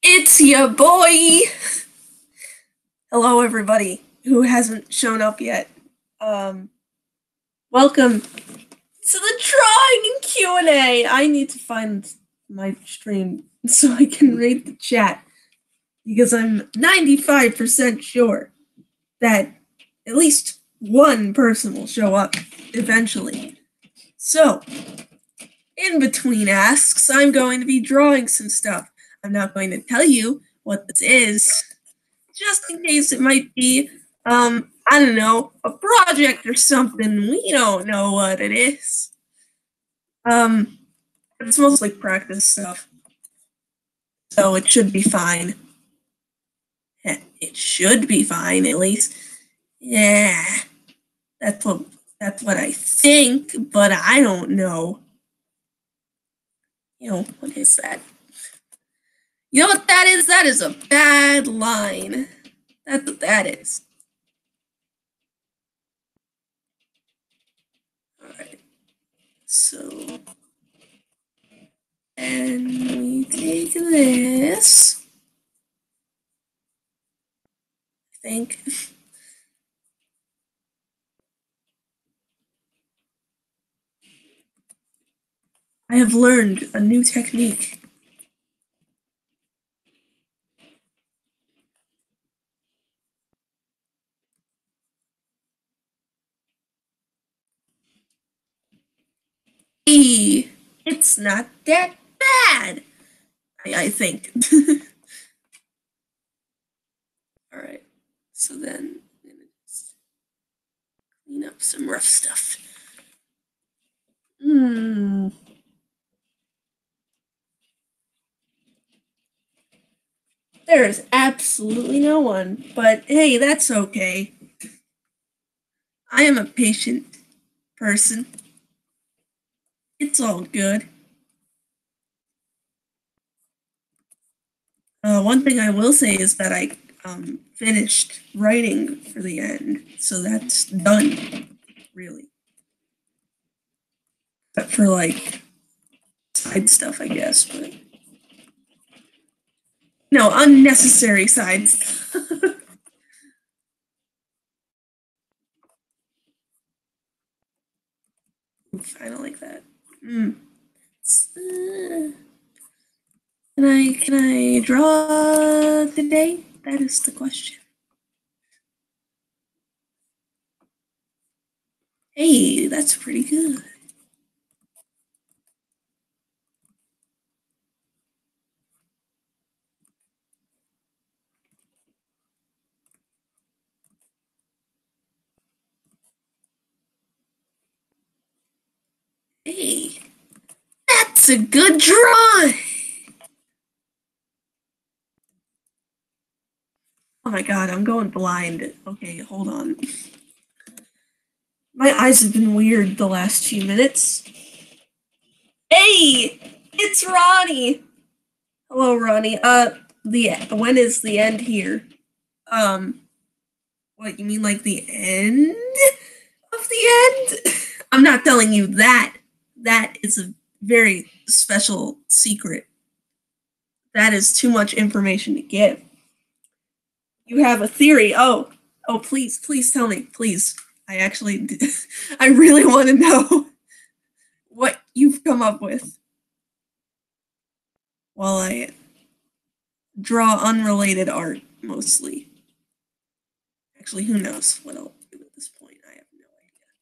It's your boy. Hello, everybody who hasn't shown up yet. Um, Welcome to the drawing Q&A. I need to find my stream so I can read the chat because I'm 95% sure that at least one person will show up eventually. So, in between asks, I'm going to be drawing some stuff. I'm not going to tell you what this is, just in case it might be, I don't know, a project or something. We don't know what it is. It's mostly practice stuff, so it should be fine. It should be fine, at least. Yeah, that's what I think, but I don't know. What is that? You know what that is? That is a bad line. That's what that is. Alright. So, and we take this. I think. I have learned a new technique. It's not that bad, I think. Alright, so then I'm gonna just clean up some rough stuff. There is absolutely no one, but hey, that's okay. I am a patient person. It's all good. One thing I will say is that I finished writing for the end, so that's done, really. Except for like side stuff, I guess, but no, unnecessary side stuff. Oof, I don't like that. Can I draw today? That is the question. Hey, that's pretty good. Hey, that's a good drawing. Oh my god, I'm going blind. Okay, hold on. My eyes have been weird the last few minutes. Hey, it's Ronnie. Hello, Ronnie. When is the end here? What, you mean like the end of the end? I'm not telling you that. That is a very special secret. That is too much information to give. You have a theory. Oh, please tell me, please. I really want to know what you've come up with while I draw unrelated art, mostly. Actually, who knows what I'll do at this point? I have no idea.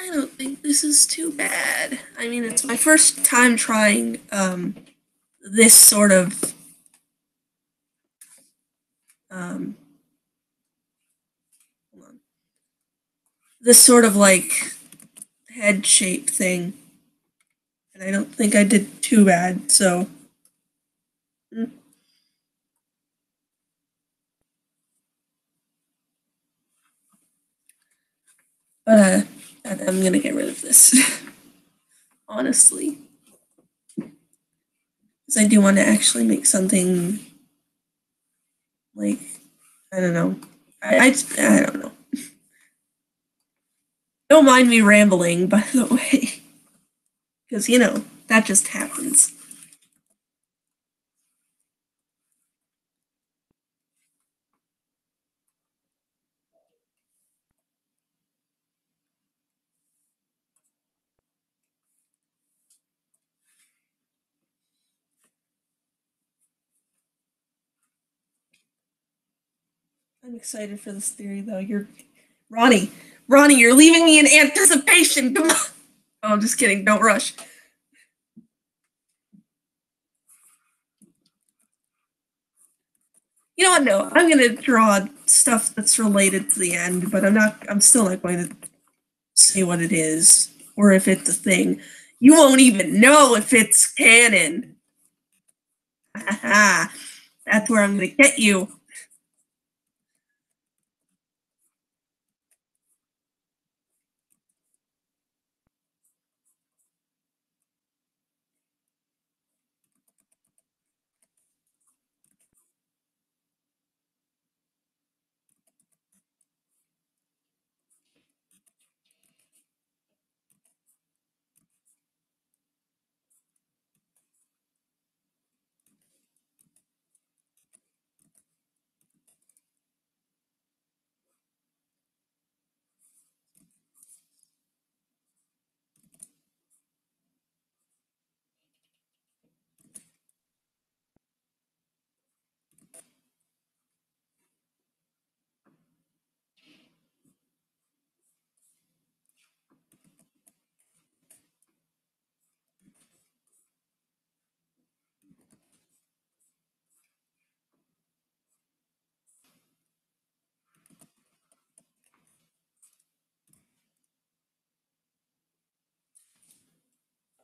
I don't think this is too bad. I mean, it's my first time trying this sort of um, hold on, this sort of like head shape thing, and I don't think I did too bad. So, mm. but I'm gonna get rid of this, honestly, because I do want to actually make something like I don't know. I don't know. Don't mind me rambling, by the way, because that just happens. I'm excited for this theory, though. Ronnie. Ronnie, you're leaving me in anticipation. Come on. Oh, I'm just kidding. Don't rush. You know what? No, I'm gonna draw stuff that's related to the end, but I'm still not going to say what it is or if it's a thing. You won't even know if it's canon. That's where I'm gonna get you.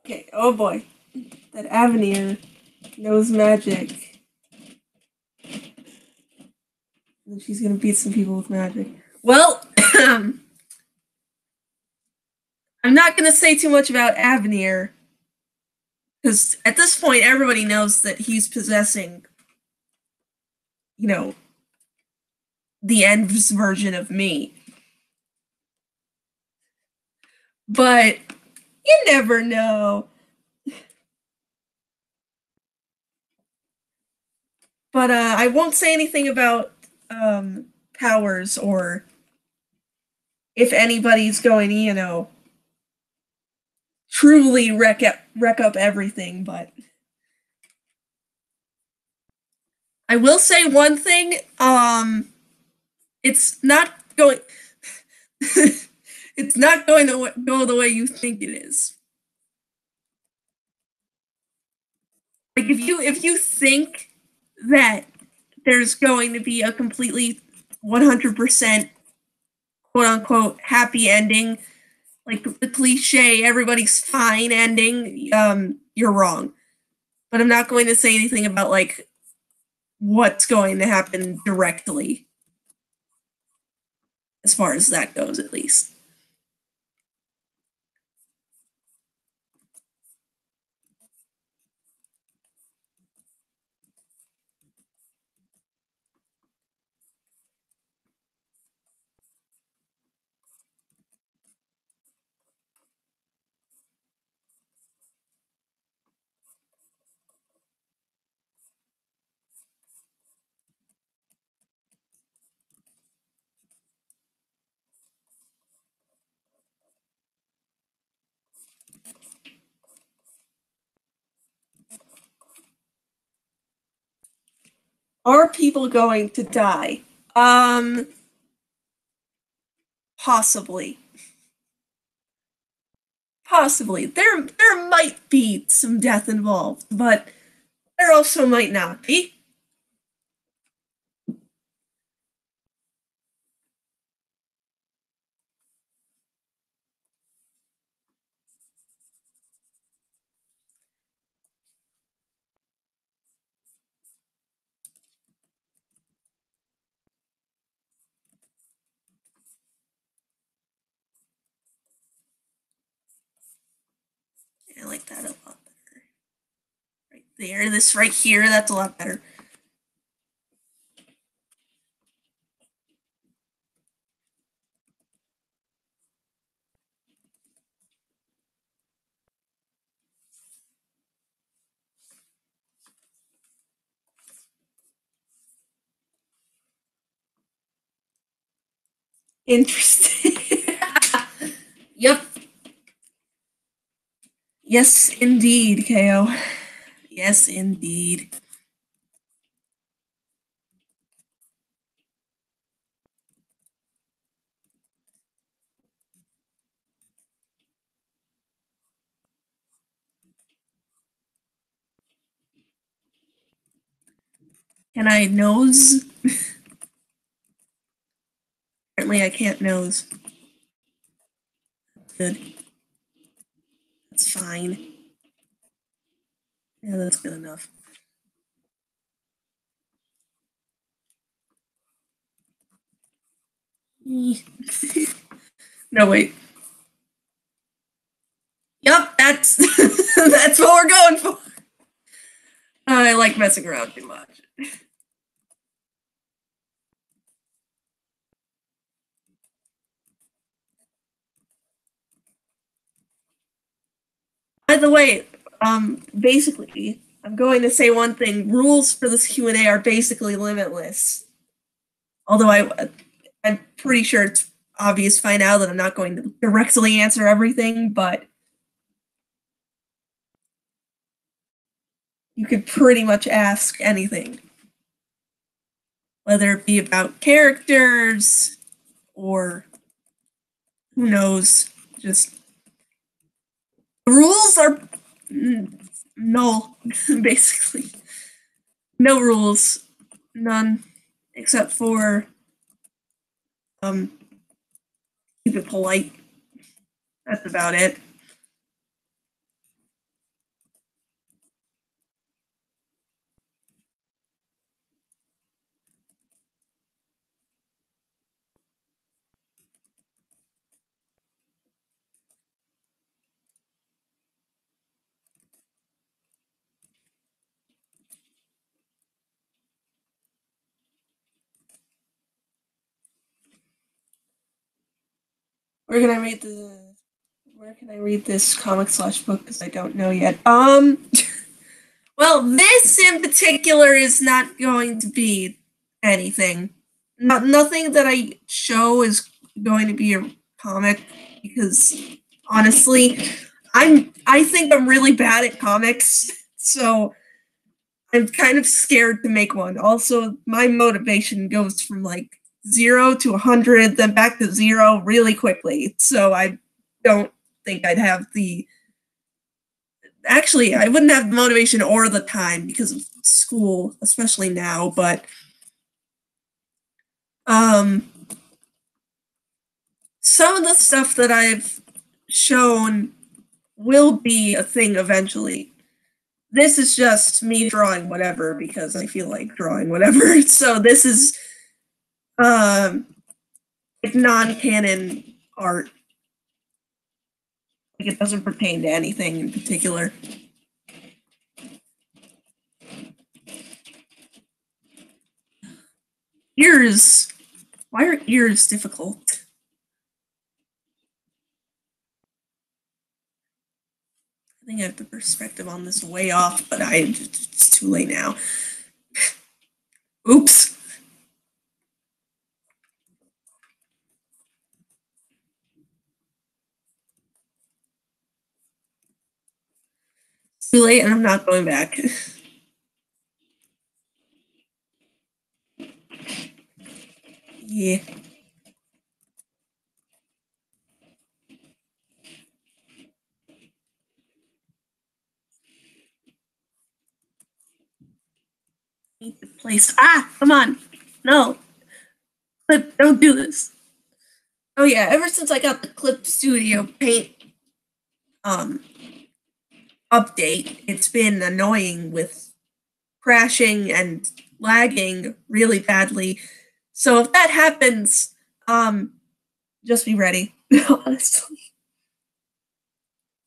Okay, oh boy. That Avenir knows magic. And she's gonna beat some people with magic. Well, I'm not gonna say too much about Avenir, because at this point everybody knows that he's possessing, you know, the End's version of me. But you never know. But I won't say anything about powers or if anybody's going to, truly wreck up everything. But I will say one thing. It's not going. It's not going to go the way you think it is. Like if you think that there's going to be a completely 100% quote unquote happy ending, like the cliche everybody's fine ending, you're wrong. But I'm not going to say anything about like what's going to happen directly as far as that goes, at least. Are people going to die? Possibly. Possibly. There might be some death involved, but there also might not be. I like that a lot better. Right there, this right here, that's a lot better. Interesting. Yep. Yes, indeed, KO. Yes, indeed. Can I nose? Apparently I can't nose. Good. That's fine. Yeah, that's good enough. No, wait. Yep, that's that's what we're going for. I like messing around too much. By the way, basically, I'm going to say one thing. Rules for this Q&A are basically limitless. Although I'm pretty sure it's obvious by now that I'm not going to directly answer everything, but you could pretty much ask anything. Whether it be about characters or who knows, just the rules are null, basically. No rules, none, except for keep it polite. That's about it. Where can I read this comic slash book? Because I don't know yet. Well, this in particular is not going to be anything. Nothing that I show is going to be a comic because honestly, I think I'm really bad at comics, so I'm kind of scared to make one. Also, my motivation goes from like 0 to 100, then back to 0 really quickly. So I don't think I'd have the. Actually, I wouldn't have the motivation or the time because of school, especially now. But um, some of the stuff that I've shown will be a thing eventually. This is just me drawing whatever because I feel like drawing whatever. So this is like non-canon art. Like it doesn't pertain to anything in particular. Ears. Why are ears difficult? I think I have the perspective on this way off, but it's too late now. Oops. It's too late and I'm not going back. Yeah. Need to place. Come on. No. Clip, don't do this. Oh yeah, ever since I got the Clip Studio Paint um update, it's been annoying with crashing and lagging really badly. So if that happens, just be ready. Honestly.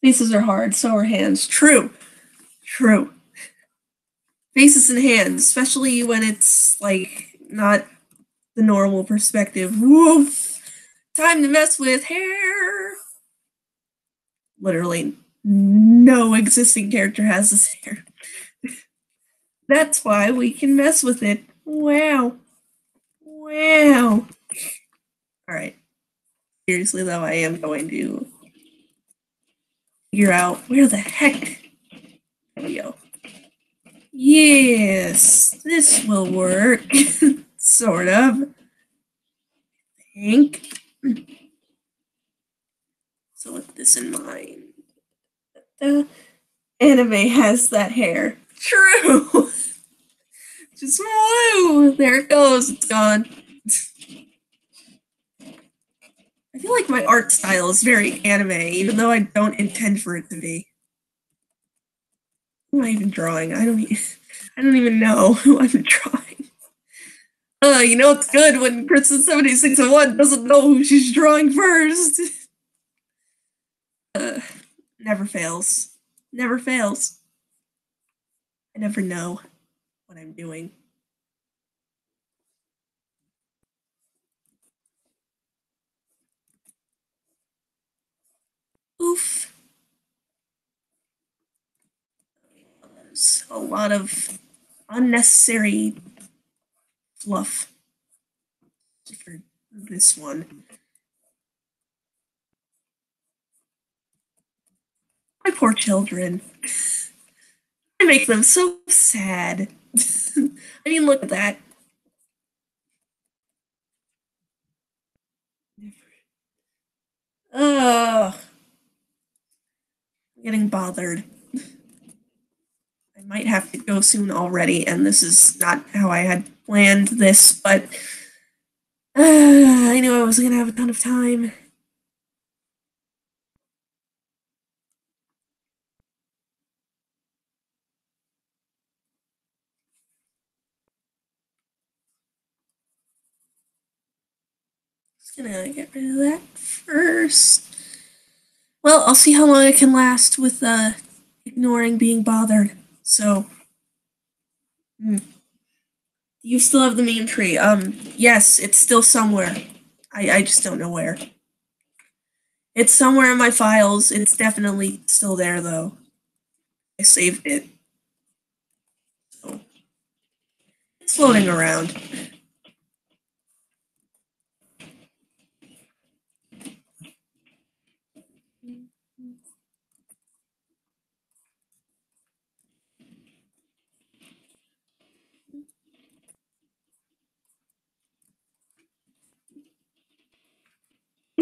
Faces are hard, so are hands. True. True. Faces and hands, especially when it's like not the normal perspective. Woof! Time to mess with hair. Literally, no existing character has this hair. That's why we can mess with it. Wow. Wow. Alright. Seriously, though, I am going to figure out where the heck. There we go. Yes, this will work. Sort of. I think. So with this in mind, the anime has that hair. True. Just woo! There it goes. It's gone. I feel like my art style is very anime, even though I don't intend for it to be. Who am I even drawing? I don't even know who I'm drawing. You know it's good when Princess 7601 doesn't know who she's drawing first. Never fails. Never fails. I never know what I'm doing. Oof. There's a lot of unnecessary fluff for this one. My poor children. I make them so sad. I mean, look at that. Ugh. I'm getting bothered. I might have to go soon already, and this is not how I had planned this, but I knew I wasn't gonna have a ton of time. Just gonna get rid of that first. Well, I'll see how long I can last with ignoring being bothered. So, you still have the meme tree. Yes, it's still somewhere. I just don't know where. It's somewhere in my files. It's definitely still there, though. I saved it. So, it's floating around.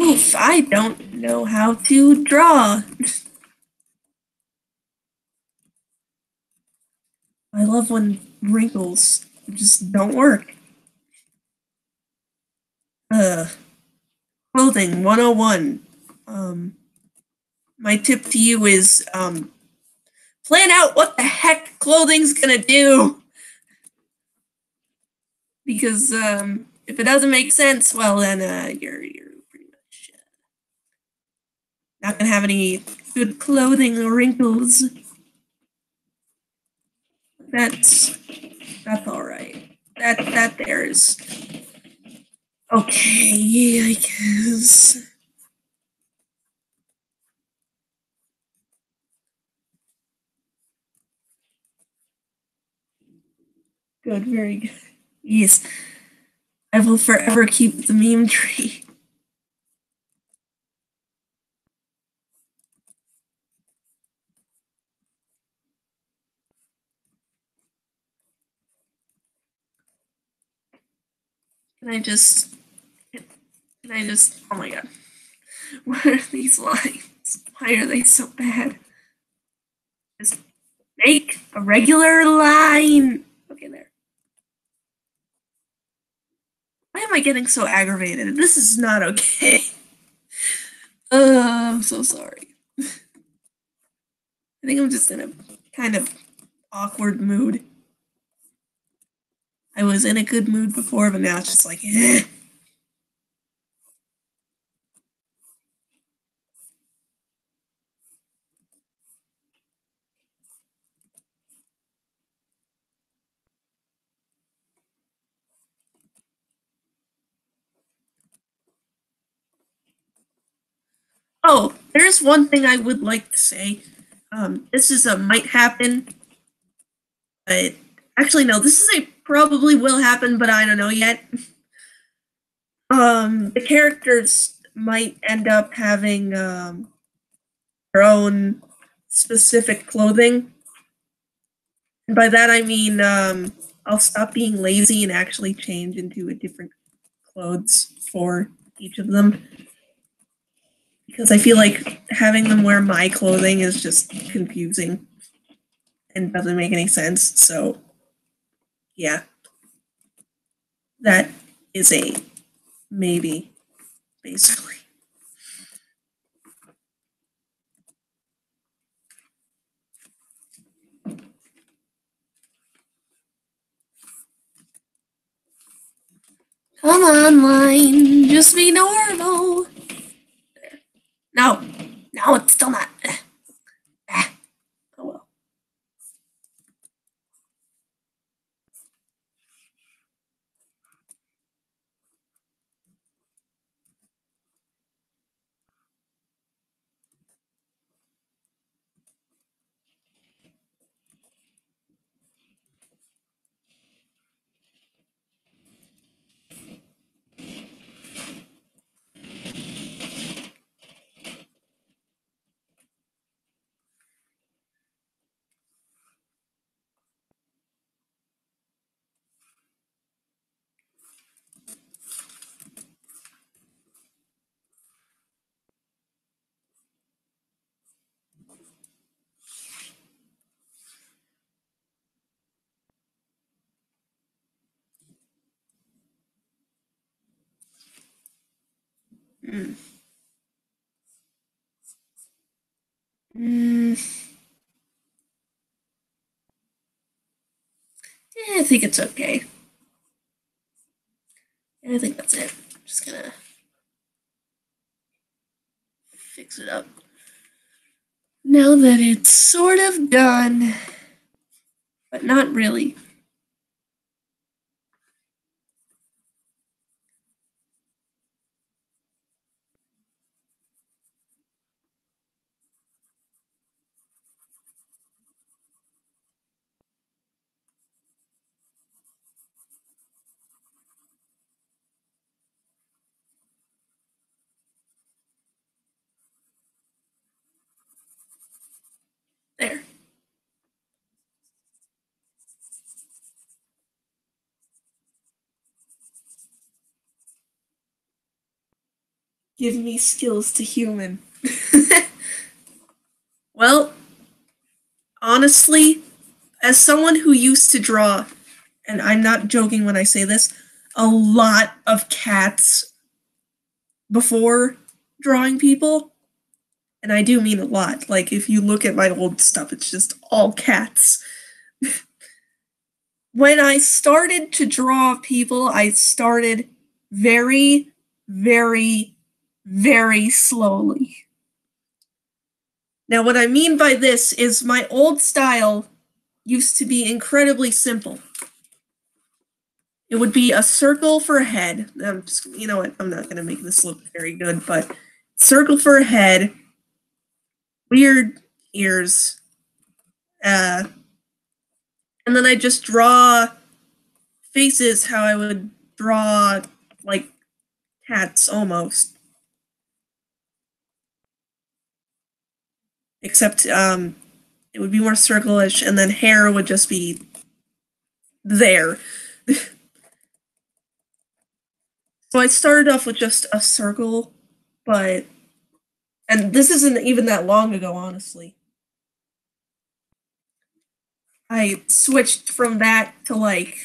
Oof, I don't know how to draw. I love when wrinkles just don't work. Clothing 101. My tip to you is plan out what the heck clothing's gonna do. Because if it doesn't make sense, well then you're pretty much not gonna have any good clothing or wrinkles. That's all right. That there is okay, I guess. Good, very good. Yes, I will forever keep the meme tree. Can I just? Oh my god. What are these lines? Why are they so bad? Just make a regular line. Okay, there. am I getting so aggravated? This is not okay. I'm so sorry. I think I'm just in a kind of awkward mood. I was in a good mood before, but now it's just like, eh. Oh, there's one thing I would like to say. This is a might happen, but actually no, this is a probably will happen, but I don't know yet. The characters might end up having their own specific clothing. And by that I mean I'll stop being lazy and actually change into a different clothes for each of them. Because I feel like having them wear my clothing is just confusing and doesn't make any sense. So, yeah. That is a maybe, basically. Come on, line. Just be normal. There. No. No, it's still not. Oh well. Mm. Mm. Yeah, I think it's okay. I think that's it. I'm just gonna fix it up. Now that it's sort of done, but not really. There. Give me skills to human. Well, honestly, as someone who used to draw, and I'm not joking when I say this, a lot of cats before drawing people, and I do mean a lot. Like, if you look at my old stuff, it's just all cats. When I started to draw people, I started very, very, very slowly. Now, what I mean by this is my old style used to be incredibly simple. It would be a circle for a head. You know what? I'm not going to make this look very good, but circle for a head, weird ears, and then I just draw faces how I would draw like cats almost. Except it would be more circle-ish, and then hair would just be there. So I started off with just a circle, but and this isn't even that long ago, honestly. I switched from that to like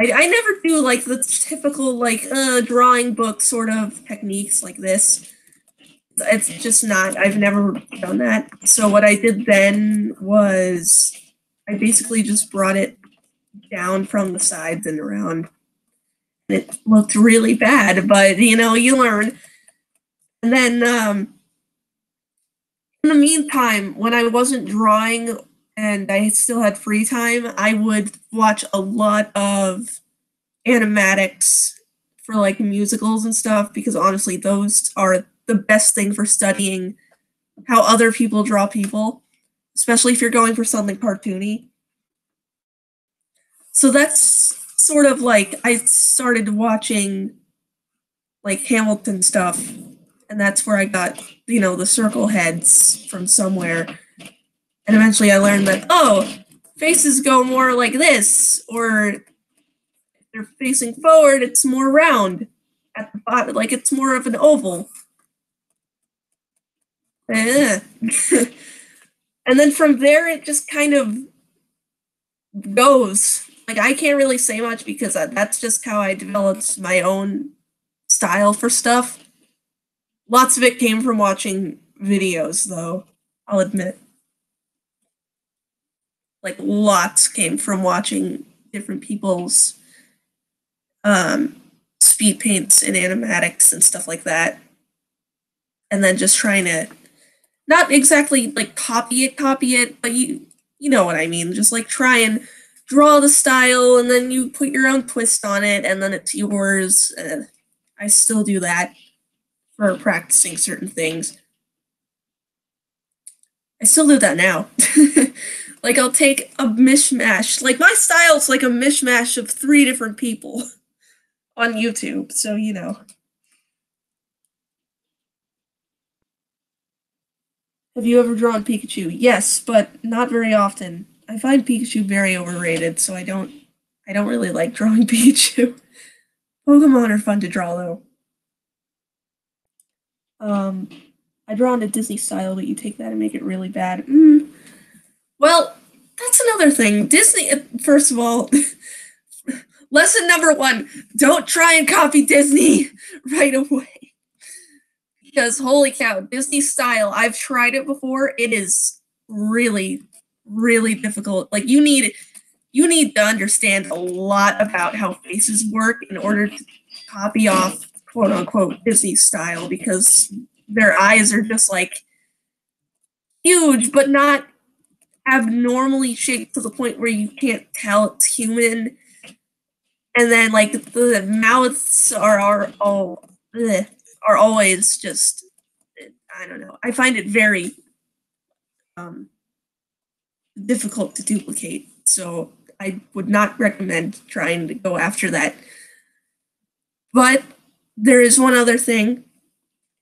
I never do like the typical like drawing book sort of techniques like this. It's just not. I've never done that. So what I did then was I basically just brought it down from the sides and around. It looked really bad, but you know, you learn. And then in the meantime, when I wasn't drawing and I still had free time, I would watch a lot of animatics for like musicals and stuff because honestly, those are the best thing for studying how other people draw people, especially if you're going for something cartoony. So that's sort of like I started watching like Hamilton stuff, and that's where I got, you know, the circle heads from somewhere. And eventually I learned that, oh, faces go more like this, or if they're facing forward, it's more round at the bottom, like it's more of an oval. And then from there, it just kind of goes. Like, I can't really say much because that's just how I developed my own style for stuff. Lots of it came from watching videos, though, I'll admit. Like, lots came from watching different people's speed paints and animatics and stuff like that. And then just trying to not exactly like copy it, but you know what I mean. Just like try and draw the style, and then you put your own twist on it, and then it's yours. I still do that for practicing certain things. I still do that now. Like I'll take a mishmash. Like my style's like a mishmash of 3 different people on YouTube, so you know. Have you ever drawn Pikachu? Yes, but not very often. I find Pikachu very overrated, so I don't really like drawing Pikachu. Pokemon are fun to draw though. I draw in a Disney style, but you take that and make it really bad. Well, that's another thing. Disney, first of all, lesson number 1, don't try and copy Disney right away. Because holy cow, Disney style, I've tried it before. It is really, really difficult. Like you need to understand a lot about how faces work in order to copy off quote unquote Disney style because their eyes are just like huge, but not abnormally shaped to the point where you can't tell it's human. And then like the mouths are all are always just, I don't know. I find it very difficult to duplicate. So I would not recommend trying to go after that. But there is one other thing,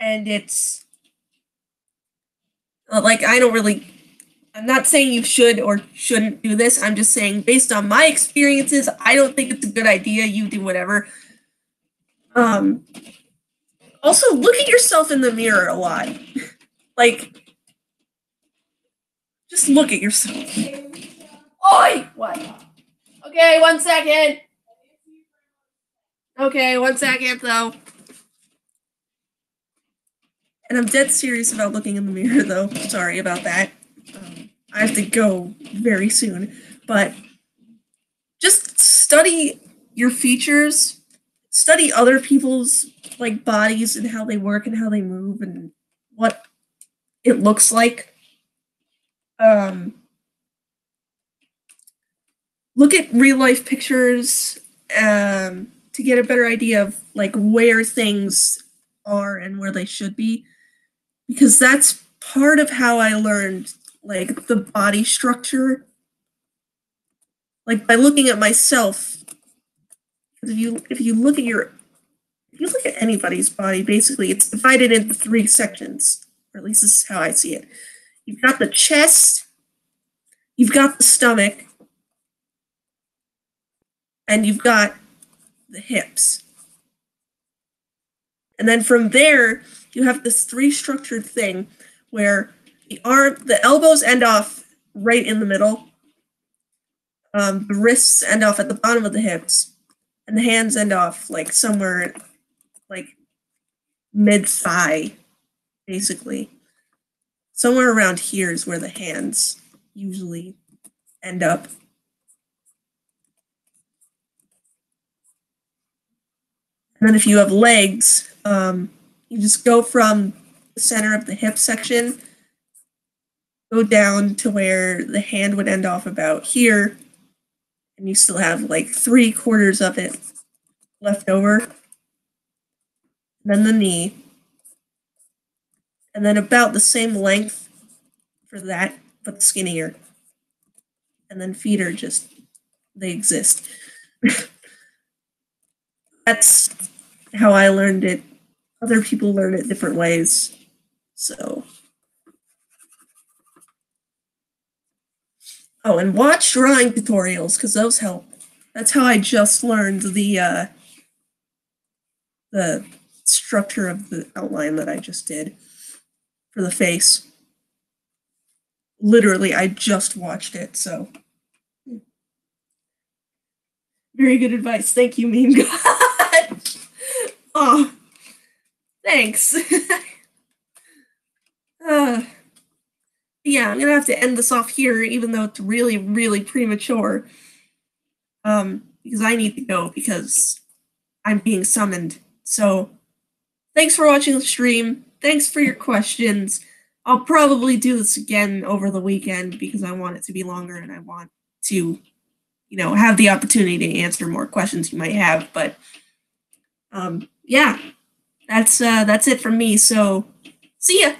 and it's like I'm not saying you should or shouldn't do this. I'm just saying based on my experiences, I don't think it's a good idea. You do whatever. Also, look at yourself in the mirror a lot. Like, just look at yourself. Oi! What? Okay, 1 second. Okay, 1 second though. And I'm dead serious about looking in the mirror though. Sorry about that. I have to go very soon. But just study your features. Study other people's like bodies and how they work and how they move and what it looks like. Look at real life pictures to get a better idea of like where things are and where they should be, because that's part of how I learned like the body structure. Like by looking at myself, because if you look at anybody's body, basically it's divided into 3 sections, or at least this is how I see it. You've got the chest, you've got the stomach, and you've got the hips. And then from there, you have this 3-structured thing where the elbows end off right in the middle, the wrists end off at the bottom of the hips, and the hands end off like somewhere like mid-thigh, basically. Somewhere around here is where the hands usually end up. And then if you have legs, you just go from the center of the hip section, go down to where the hand would end off about here, and you still have like 3/4 of it left over. And then the knee. And then about the same length for that, but skinnier. And then feet are just, they exist. That's how I learned it. Other people learn it different ways. So. Oh, and watch drawing tutorials, because those help. That's how I just learned the structure of the outline that I just did for the face. Literally, I just watched it, so. Very good advice. Thank you, Meme God. Oh, thanks. Yeah, I'm gonna have to end this off here, even though it's really, really premature. Because I need to go because I'm being summoned. So, thanks for watching the stream. Thanks for your questions. I'll probably do this again over the weekend because I want it to be longer and I want to, have the opportunity to answer more questions you might have. But, yeah, that's it from me. So, see ya.